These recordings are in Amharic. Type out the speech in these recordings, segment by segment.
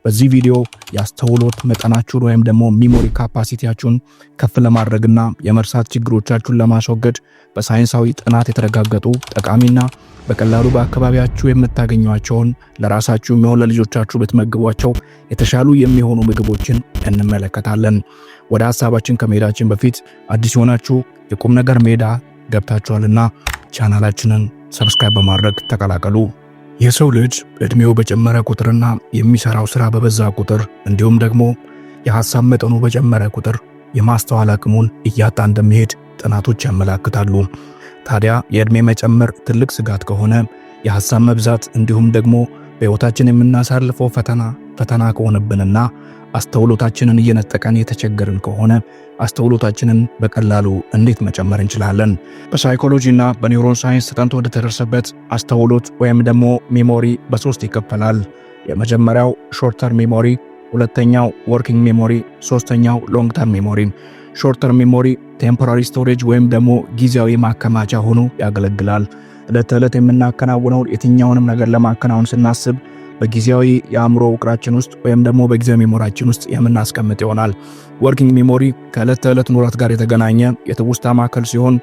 በዚህ ቪዲዮ ያስተውሎት መጠናችሁን ወይም ደግሞ ሚሞሪ ካፓሲቲያችሁን ከፍ ለማድረግና የመርሳት ችግሮቻችሁን ለማስወገድ በሳይንሳዊ ጥናት የተረጋገጡ ጠቃሚና በቀላሉ በአካባቢያችሁ የምታገኟቸውን ለራሳችሁ የሚሆን ለልጆቻችሁ ብትመግቧቸው የተሻሉ የሚሆኑ ምግቦችን እንመለከታለን። ወደ ሐሳባችን ከመሄዳችን በፊት አዲስ የሆናችሁ የቁም ነገር ሜዳ ገብታችኋልና ቻናላችንን ሰብስክራይብ በማድረግ ተቀላቀሉ። የሰው ልጅ እድሜው በጨመረ ቁጥርና የሚሰራው ስራ በበዛ ቁጥር እንዲሁም ደግሞ የሐሳብ መጠኑ በጨመረ ቁጥር የማስተዋል አቅሙን እያጣ እንደሚሄድ ጥናቶች ያመለክታሉ። ታዲያ የእድሜ መጨመር ትልቅ ስጋት ከሆነ የሐሳብ መብዛት እንዲሁም ደግሞ በሕይወታችን የምናሳልፈው ፈተና ከሆነብንና አስተውሎታችንን እየነጠቀን የተቸገርን ከሆነ አስተውሎታችንን በቀላሉ እንዴት መጨመር እንችላለን? በሳይኮሎጂና በኒውሮን ሳይንስ ተጠንቶ እንደተደረሰበት አስተውሎት ወይም ደግሞ ሜሞሪ በሶስት ይከፈላል። የመጀመሪያው ሾርት ተርም ሜሞሪ፣ ሁለተኛው ወርኪንግ ሜሞሪ፣ ሶስተኛው ሎንግ ተርም ሜሞሪ። ሾርት ተርም ሜሞሪ ቴምፖራሪ ስቶሬጅ ወይም ደግሞ ጊዜያዊ ማከማቻ ሆኖ ያገለግላል። ዕለት ተዕለት የምናከናውነው የትኛውንም ነገር ለማከናወን ስናስብ በጊዜያዊ የአእምሮ ውቅራችን ውስጥ ወይም ደግሞ በጊዜያዊ ሜሞሪያችን ውስጥ የምናስቀምጥ ይሆናል። ወርኪንግ ሜሞሪ ከዕለት ተዕለት ኑሯት ጋር የተገናኘ የትውስታ ማዕከል ሲሆን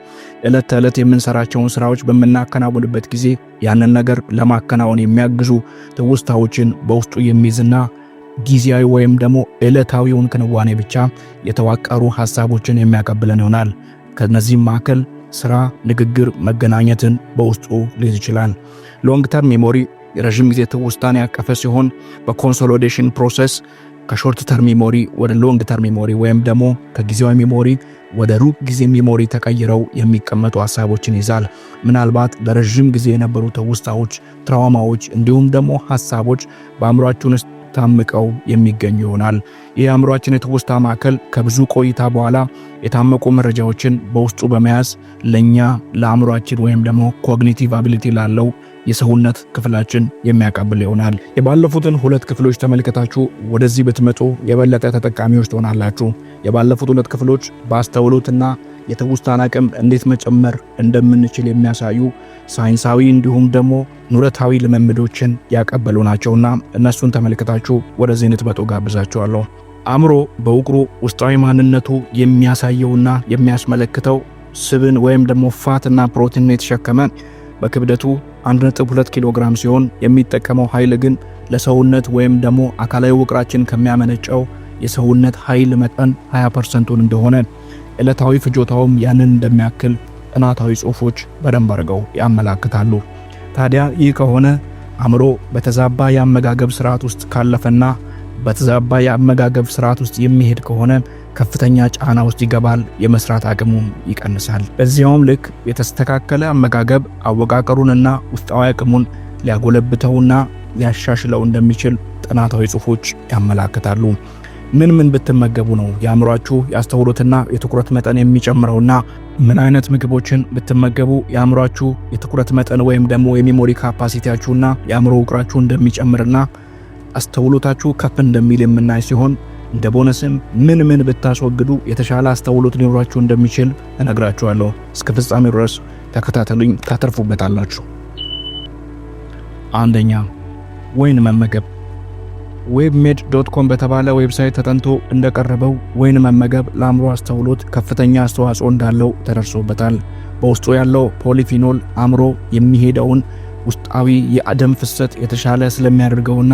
ዕለት ተዕለት የምንሰራቸውን ስራዎች በምናከናውንበት ጊዜ ያንን ነገር ለማከናወን የሚያግዙ ትውስታዎችን በውስጡ የሚይዝና ጊዜያዊ ወይም ደግሞ ዕለታዊውን ክንዋኔ ብቻ የተዋቀሩ ሐሳቦችን የሚያቀብለን ይሆናል። ከነዚህም ማዕከል ስራ፣ ንግግር፣ መገናኘትን በውስጡ ሊይዝ ይችላል። ሎንግ ተርም ሜሞሪ የረዥም ጊዜ ትውስታን ያቀፈ ሲሆን በኮንሶሊዴሽን ፕሮሰስ ከሾርት ተርም ሜሞሪ ወደ ሎንግ ተርም ሜሞሪ ወይም ደግሞ ከጊዜያዊ ሜሞሪ ወደ ሩቅ ጊዜ ሜሞሪ ተቀይረው የሚቀመጡ ሐሳቦችን ይዛል። ምናልባት ለረዥም ጊዜ የነበሩ ትውስታዎች፣ ትራውማዎች እንዲሁም ደግሞ ሐሳቦች በአእምሮአችን ውስጥ ታምቀው የሚገኙ ይሆናል። የአእምሮአችን የትውስታ ማዕከል ከብዙ ቆይታ በኋላ የታመቁ መረጃዎችን በውስጡ በመያዝ ለአእምሮአችን ወይም ደግሞ ኮግኒቲቭ አቢሊቲ ላለው የሰውነት ክፍላችን የሚያቀብል ይሆናል። የባለፉትን ሁለት ክፍሎች ተመልከታችሁ ወደዚህ ብትመጡ የበለጠ ተጠቃሚዎች ትሆናላችሁ። የባለፉት ሁለት ክፍሎች በአስተውሎትና የትውስታን አቅም እንዴት መጨመር እንደምንችል የሚያሳዩ ሳይንሳዊ እንዲሁም ደግሞ ኑረታዊ ልምምዶችን ያቀበሉ ናቸውና እነሱን ተመልከታችሁ ወደዚህ እንድትመጡ ጋብዛችኋለሁ። አእምሮ በውቅሩ ውስጣዊ ማንነቱ የሚያሳየውና የሚያስመለክተው ስብን ወይም ደግሞ ፋትና ፕሮቲን የተሸከመ በክብደቱ 1.2 ኪሎ ግራም ሲሆን የሚጠቀመው ኃይል ግን ለሰውነት ወይም ደግሞ አካላዊ ውቅራችን ከሚያመነጨው የሰውነት ኃይል መጠን 20% እንደሆነ ዕለታዊ ፍጆታውም ያንን እንደሚያክል ጥናታዊ ጽሑፎች በደንብ አድርገው ያመለክታሉ። ታዲያ ይህ ከሆነ አእምሮ በተዛባ የአመጋገብ ስርዓት ውስጥ ካለፈና በተዛባ የአመጋገብ ስርዓት ውስጥ የሚሄድ ከሆነ ከፍተኛ ጫና ውስጥ ይገባል፣ የመስራት አቅሙም ይቀንሳል። በዚያውም ልክ የተስተካከለ አመጋገብ አወቃቀሩንና ውስጣዊ አቅሙን ሊያጎለብተውና ሊያሻሽለው እንደሚችል ጥናታዊ ጽሑፎች ያመለክታሉ። ምን ብትመገቡ ነው የአእምሮአችሁ የአስተውሎትና የትኩረት መጠን የሚጨምረውና ምን አይነት ምግቦችን ብትመገቡ የአእምሮአችሁ የትኩረት መጠን ወይም ደግሞ የሚሞሪ ካፓሲቲያችሁና የአእምሮ ውቅራችሁ እንደሚጨምርና አስተውሎታችሁ ከፍ እንደሚል የምናይ ሲሆን እንደ ቦነስም ምን ብታስወግዱ የተሻለ አስተውሎት ሊኖራችሁ እንደሚችል እነግራችኋለሁ። እስከ ፍጻሜው ድረስ ተከታተሉኝ፣ ታተርፉበታላችሁ። አንደኛ፣ ወይን መመገብ። webmed.com በተባለ ዌብሳይት ተጠንቶ እንደቀረበው ወይን መመገብ ለአእምሮ አስተውሎት ከፍተኛ አስተዋጽኦ እንዳለው ተደርሶበታል። በውስጡ ያለው ፖሊፊኖል አእምሮ የሚሄደውን ውስጣዊ የደም ፍሰት የተሻለ ስለሚያደርገውና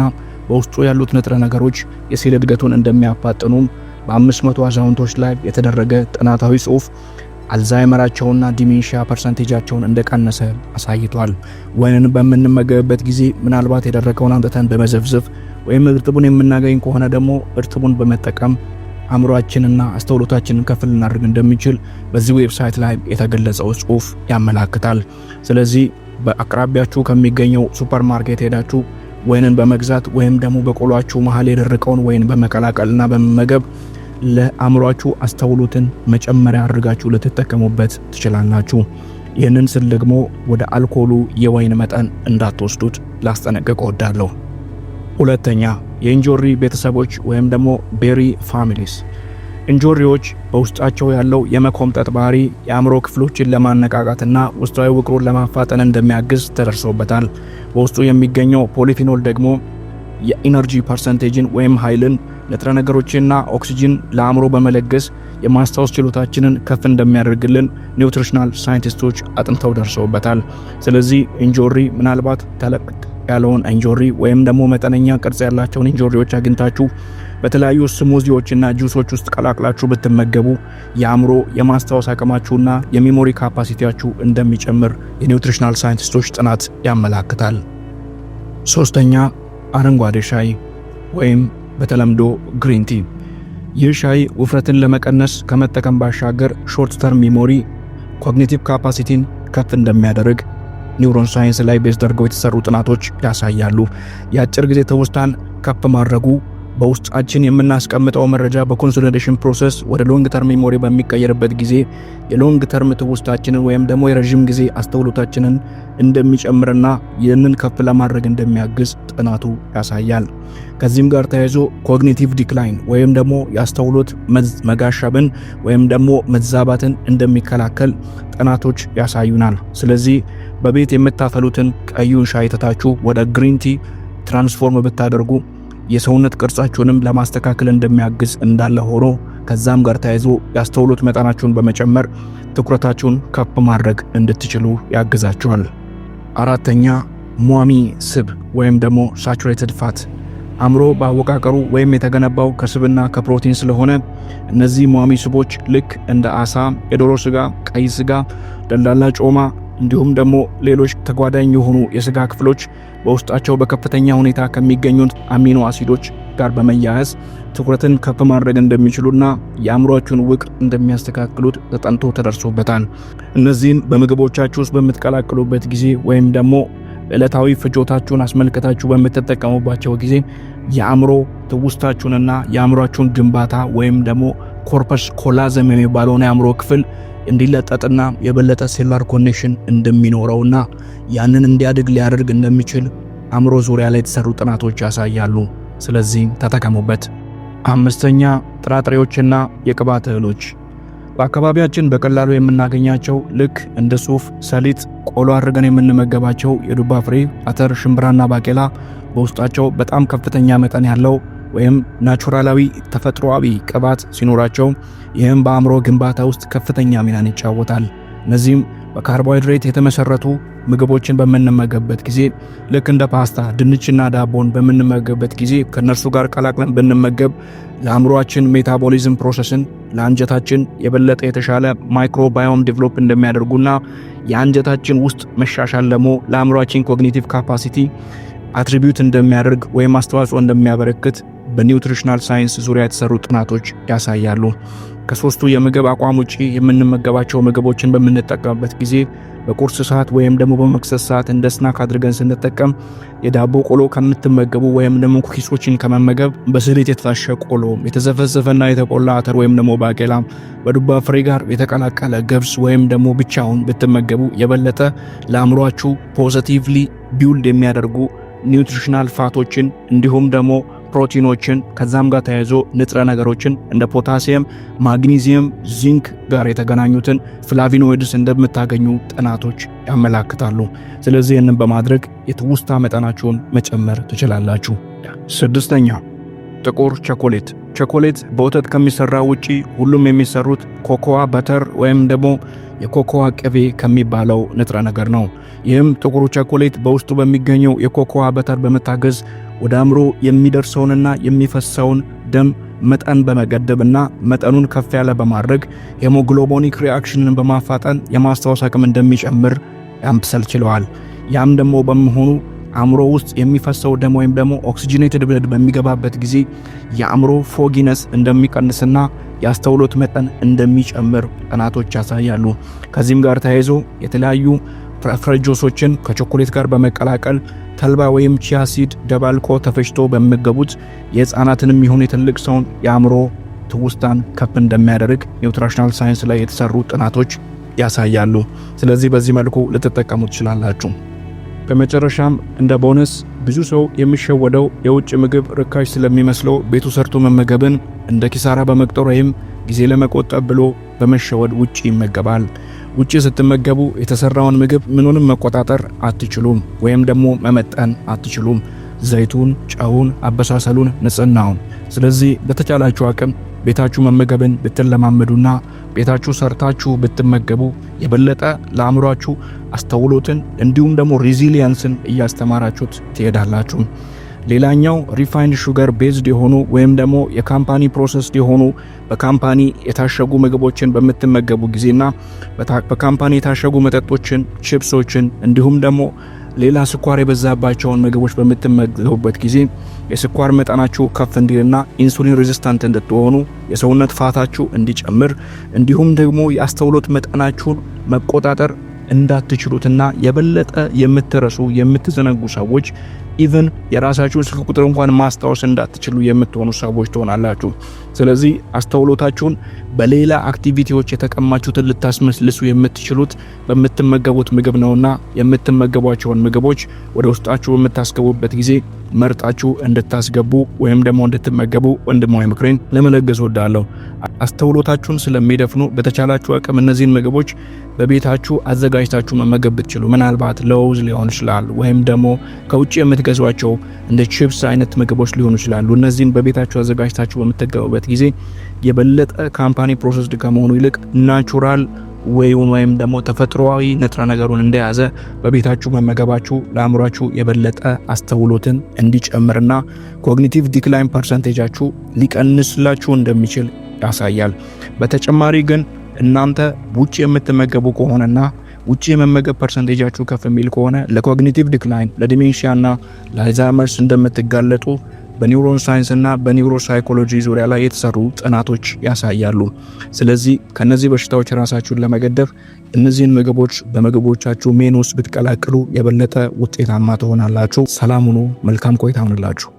በውስጡ ያሉት ንጥረ ነገሮች የሴል እድገቱን እንደሚያፋጥኑም በ500 አዛውንቶች ላይ የተደረገ ጥናታዊ ጽሑፍ አልዛይመራቸውና ዲሜንሺያ ፐርሰንቴጃቸውን እንደቀነሰ አሳይቷል። ወይንን በምንመገብበት ጊዜ ምናልባት የደረቀውን አምጥተን በመዘፍዘፍ ወይም እርጥቡን የምናገኝ ከሆነ ደግሞ እርጥቡን በመጠቀም አእምሮአችንና አስተውሎታችንን ከፍ ልናደርግ እንደሚችል በዚህ ዌብሳይት ላይ የተገለጸው ጽሑፍ ያመለክታል። ስለዚህ በአቅራቢያችሁ ከሚገኘው ሱፐርማርኬት ሄዳችሁ ወይንን በመግዛት ወይም ደግሞ በቆሏችሁ መሃል የደረቀውን ወይን በመቀላቀልና በመመገብ ለአእምሮአችሁ አስተውሎትን መጨመሪያ አድርጋችሁ ልትጠቀሙበት ትችላላችሁ። ይህንን ስል ደግሞ ወደ አልኮሉ የወይን መጠን እንዳትወስዱት ላስጠነቅቅ እወዳለሁ። ሁለተኛ፣ የእንጆሪ ቤተሰቦች ወይም ደግሞ ቤሪ ፋሚሊስ። እንጆሪዎች በውስጣቸው ያለው የመኮምጠጥ ባህሪ የአእምሮ ክፍሎችን ለማነቃቃትና ውስጣዊ ውቅሩን ለማፋጠን እንደሚያግዝ ተደርሶበታል። በውስጡ የሚገኘው ፖሊፊኖል ደግሞ የኢነርጂ ፐርሰንቴጅን ወይም ኃይልን፣ ንጥረ ነገሮችንና ኦክሲጅን ለአእምሮ በመለገስ የማስታወስ ችሎታችንን ከፍ እንደሚያደርግልን ኒውትሪሽናል ሳይንቲስቶች አጥንተው ደርሰውበታል። ስለዚህ እንጆሪ ምናልባት ተለቅ ያለውን እንጆሪ ወይም ደግሞ መጠነኛ ቅርጽ ያላቸውን እንጆሪዎች አግኝታችሁ በተለያዩ ስሙዚዎችና ጁሶች ውስጥ ቀላቅላችሁ ብትመገቡ የአእምሮ የማስታወስ አቅማችሁና የሜሞሪ ካፓሲቲያችሁ እንደሚጨምር የኒውትሪሽናል ሳይንቲስቶች ጥናት ያመላክታል። ሶስተኛ አረንጓዴ ሻይ ወይም በተለምዶ ግሪን ቲ። ይህ ሻይ ውፍረትን ለመቀነስ ከመጠቀም ባሻገር ሾርት ተርም ሜሞሪ፣ ኮግኒቲቭ ካፓሲቲን ከፍ እንደሚያደርግ ኒውሮን ሳይንስ ላይ ቤዝ አድርገው የተሰሩ ጥናቶች ያሳያሉ። የአጭር ጊዜ ትውስታን ከፍ ማድረጉ በውስጣችን የምናስቀምጠው መረጃ በኮንሶሊዴሽን ፕሮሰስ ወደ ሎንግ ተርም ሜሞሪ በሚቀየርበት ጊዜ የሎንግ ተርም ትውስታችንን ወይም ደግሞ የረጅም ጊዜ አስተውሎታችንን እንደሚጨምርና ይህንን ከፍ ለማድረግ እንደሚያግዝ ጥናቱ ያሳያል። ከዚህም ጋር ተያይዞ ኮግኒቲቭ ዲክላይን ወይም ደግሞ የአስተውሎት መጋሻብን ወይም ደግሞ መዛባትን እንደሚከላከል ጥናቶች ያሳዩናል። ስለዚህ በቤት የምታፈሉትን ቀዩን ሻይ ትታችሁ ወደ ግሪን ቲ ትራንስፎርም ብታደርጉ የሰውነት ቅርጻችሁንም ለማስተካከል እንደሚያግዝ እንዳለ ሆኖ ከዛም ጋር ተያይዞ ያስተውሎት መጠናችሁን በመጨመር ትኩረታችሁን ከፍ ማድረግ እንድትችሉ ያግዛችኋል። አራተኛ ሟሚ ስብ ወይም ደግሞ ሳቹሬትድ ፋት። አእምሮ በአወቃቀሩ ወይም የተገነባው ከስብና ከፕሮቲን ስለሆነ እነዚህ ሟሚ ስቦች ልክ እንደ አሳ፣ የዶሮ ስጋ፣ ቀይ ስጋ፣ ደላላ ጮማ እንዲሁም ደግሞ ሌሎች ተጓዳኝ የሆኑ የስጋ ክፍሎች በውስጣቸው በከፍተኛ ሁኔታ ከሚገኙት አሚኖ አሲዶች ጋር በመያያዝ ትኩረትን ከፍ ማድረግ እንደሚችሉና የአእምሮአችሁን ውቅር እንደሚያስተካክሉት ተጠንቶ ተደርሶበታል። እነዚህን በምግቦቻችሁ ውስጥ በምትቀላቅሉበት ጊዜ ወይም ደግሞ ዕለታዊ ፍጆታችሁን አስመልክታችሁ በምትጠቀሙባቸው ጊዜ የአእምሮ ትውስታችሁንና የአእምሮአችሁን ግንባታ ወይም ደግሞ ኮርፐስ ኮላዘም የሚባለውን የአእምሮ ክፍል እንዲለጠጥና የበለጠ ሴላር ኮኔክሽን እንደሚኖረውና ያንን እንዲያድግ ሊያደርግ እንደሚችል አእምሮ ዙሪያ ላይ የተሰሩ ጥናቶች ያሳያሉ። ስለዚህ ተጠቀሙበት። አምስተኛ ጥራጥሬዎችና የቅባት እህሎች። በአካባቢያችን በቀላሉ የምናገኛቸው ልክ እንደ ሱፍ፣ ሰሊጥ፣ ቆሎ አድርገን የምንመገባቸው የዱባ ፍሬ፣ አተር፣ ሽምብራና ባቄላ በውስጣቸው በጣም ከፍተኛ መጠን ያለው ወይም ናቹራላዊ ተፈጥሮአዊ ቅባት ሲኖራቸው ይህም በአእምሮ ግንባታ ውስጥ ከፍተኛ ሚናን ይጫወታል። እነዚህም በካርቦሃይድሬት የተመሰረቱ ምግቦችን በምንመገብበት ጊዜ ልክ እንደ ፓስታ፣ ድንችና ዳቦን በምንመገብበት ጊዜ ከነርሱ ጋር ቀላቅለን ብንመገብ ለአእምሮአችን ሜታቦሊዝም ፕሮሰስን ለአንጀታችን የበለጠ የተሻለ ማይክሮባዮም ዴቨሎፕ እንደሚያደርጉና የአንጀታችን ውስጥ መሻሻል ደግሞ ለአእምሮአችን ኮግኒቲቭ ካፓሲቲ አትሪቢዩት እንደሚያደርግ ወይም አስተዋጽኦ እንደሚያበረክት በኒውትሪሽናል ሳይንስ ዙሪያ የተሰሩ ጥናቶች ያሳያሉ። ከሶስቱ የምግብ አቋም ውጪ የምንመገባቸው ምግቦችን በምንጠቀምበት ጊዜ በቁርስ ሰዓት ወይም ደግሞ በመክሰስ ሰዓት እንደ ስናክ አድርገን ስንጠቀም የዳቦ ቆሎ ከምትመገቡ ወይም ደግሞ ኩኪሶችን ከመመገብ በስሌት የታሸ ቆሎ፣ የተዘፈዘፈና የተቆላ አተር ወይም ደግሞ ባቄላ፣ በዱባ ፍሬ ጋር የተቀላቀለ ገብስ ወይም ደግሞ ብቻውን ብትመገቡ የበለጠ ለአእምሮአችሁ ፖዚቲቭሊ ቢውልድ የሚያደርጉ ኒውትሪሽናል ፋቶችን እንዲሁም ደግሞ ፕሮቲኖችን ከዛም ጋር ተያይዞ ንጥረ ነገሮችን እንደ ፖታሲየም፣ ማግኒዚየም፣ ዚንክ ጋር የተገናኙትን ፍላቪኖይድስ እንደምታገኙ ጥናቶች ያመላክታሉ። ስለዚህ ይህንን በማድረግ የትውስታ መጠናችሁን መጨመር ትችላላችሁ። ስድስተኛ ጥቁር ቸኮሌት። ቸኮሌት በወተት ከሚሰራ ውጪ ሁሉም የሚሰሩት ኮኮዋ በተር ወይም ደግሞ የኮኮዋ ቅቤ ከሚባለው ንጥረ ነገር ነው። ይህም ጥቁሩ ቸኮሌት በውስጡ በሚገኘው የኮኮዋ በተር በመታገዝ ወደ አእምሮ የሚደርሰውንና የሚፈሰውን ደም መጠን በመገደብና መጠኑን ከፍ ያለ በማድረግ ሄሞግሎቢኒክ ሪአክሽንን በማፋጠን የማስታወስ አቅም እንደሚጨምር ያምሰል ችለዋል። ያም ደግሞ በመሆኑ አእምሮ ውስጥ የሚፈሰው ደም ወይም ደግሞ ኦክሲጂኔትድ ብለድ በሚገባበት ጊዜ የአእምሮ ፎጊነስ እንደሚቀንስና የአስተውሎት መጠን እንደሚጨምር ጥናቶች ያሳያሉ። ከዚህም ጋር ተያይዞ የተለያዩ ፍራፍሬጆሶችን ከቾኮሌት ጋር በመቀላቀል ተልባ ወይም ቺያ ሲድ ደባልቆ ተፈጭቶ በሚመገቡት የህፃናትንም ይሁን የትልቅ ሰውን የአእምሮ ትውስታን ከፍ እንደሚያደርግ ኒውትሪሽናል ሳይንስ ላይ የተሰሩ ጥናቶች ያሳያሉ። ስለዚህ በዚህ መልኩ ልትጠቀሙ ትችላላችሁ። በመጨረሻም እንደ ቦነስ ብዙ ሰው የሚሸወደው የውጭ ምግብ ርካሽ ስለሚመስለው ቤቱ ሰርቶ መመገብን እንደ ኪሳራ በመቁጠር ወይም ጊዜ ለመቆጠብ ብሎ በመሸወድ ውጪ ይመገባል። ውጪ ስትመገቡ የተሰራውን ምግብ ምኑንም መቆጣጠር አትችሉም ወይም ደግሞ መመጠን አትችሉም። ዘይቱን፣ ጨውን፣ አበሳሰሉን፣ ንጽህናውን። ስለዚህ በተቻላችሁ አቅም ቤታችሁ መመገብን ብትለማመዱና ቤታችሁ ሰርታችሁ ብትመገቡ የበለጠ ለአእምሯችሁ አስተውሎትን እንዲሁም ደግሞ ሬዚሊየንስን እያስተማራችሁት ትሄዳላችሁ። ሌላኛው ሪፋይንድ ሹገር ቤዝድ የሆኑ ወይም ደግሞ የካምፓኒ ፕሮሰስድ የሆኑ በካምፓኒ የታሸጉ ምግቦችን በምትመገቡ ጊዜና በካምፓኒ የታሸጉ መጠጦችን፣ ቺፕሶችን እንዲሁም ደግሞ ሌላ ስኳር የበዛባቸውን ምግቦች በምትመገቡበት ጊዜ የስኳር መጠናችሁ ከፍ እንዲልና ኢንሱሊን ሬዚስታንት እንድትሆኑ የሰውነት ፋታችሁ እንዲጨምር እንዲሁም ደግሞ የአስተውሎት መጠናችሁን መቆጣጠር እንዳትችሉትና የበለጠ የምትረሱ የምትዘነጉ ሰዎች ኢቭን የራሳችሁን ስልክ ቁጥር እንኳን ማስታወስ እንዳትችሉ የምትሆኑ ሰዎች ትሆናላችሁ። ስለዚህ አስተውሎታችሁን በሌላ አክቲቪቲዎች የተቀማችሁትን ልታስመስልሱ የምትችሉት በምትመገቡት ምግብ ነውና የምትመገቧቸውን ምግቦች ወደ ውስጣችሁ በምታስገቡበት ጊዜ መርጣችሁ እንድታስገቡ ወይም ደግሞ እንድትመገቡ ወንድማዊ ምክሬን ለመለገስ ወዳለሁ። አስተውሎታችሁን ስለሚደፍኑ በተቻላችሁ አቅም እነዚህን ምግቦች በቤታችሁ አዘጋጅታችሁ መመገብ ብትችሉ፣ ምናልባት ለውዝ ሊሆን ይችላል ወይም ደግሞ ከውጭ የምትገዟቸው እንደ ቺፕስ አይነት ምግቦች ሊሆኑ ይችላሉ። እነዚህን በቤታችሁ አዘጋጅታችሁ በምትገቡበት ጊዜ የበለጠ ካምፓኒ ፕሮሰስድ ከመሆኑ ይልቅ ናቹራል ወይም ደግሞ ተፈጥሯዊ ንጥረ ነገሩን እንደያዘ በቤታችሁ መመገባችሁ ለአእምሯችሁ የበለጠ አስተውሎትን እንዲጨምርና ኮግኒቲቭ ዲክላይን ፐርሰንቴጃችሁ ሊቀንስላችሁ እንደሚችል ያሳያል። በተጨማሪ ግን እናንተ ውጪ የምትመገቡ ከሆነና ውጪ የመመገብ ፐርሰንቴጃችሁ ከፍ የሚል ከሆነ ለኮግኒቲቭ ዲክላይን፣ ለዲሜንሺያና ለአልዛይመርስ እንደምትጋለጡ በኒውሮን ሳይንስ እና በኒውሮ ሳይኮሎጂ ዙሪያ ላይ የተሰሩ ጥናቶች ያሳያሉ። ስለዚህ ከነዚህ በሽታዎች ራሳችሁን ለመገደብ እነዚህን ምግቦች በምግቦቻችሁ ሜኑ ውስጥ ብትቀላቅሉ የበለጠ ውጤታማ ትሆናላችሁ። ሰላም ሁኑ። መልካም ቆይታ ይሁንላችሁ።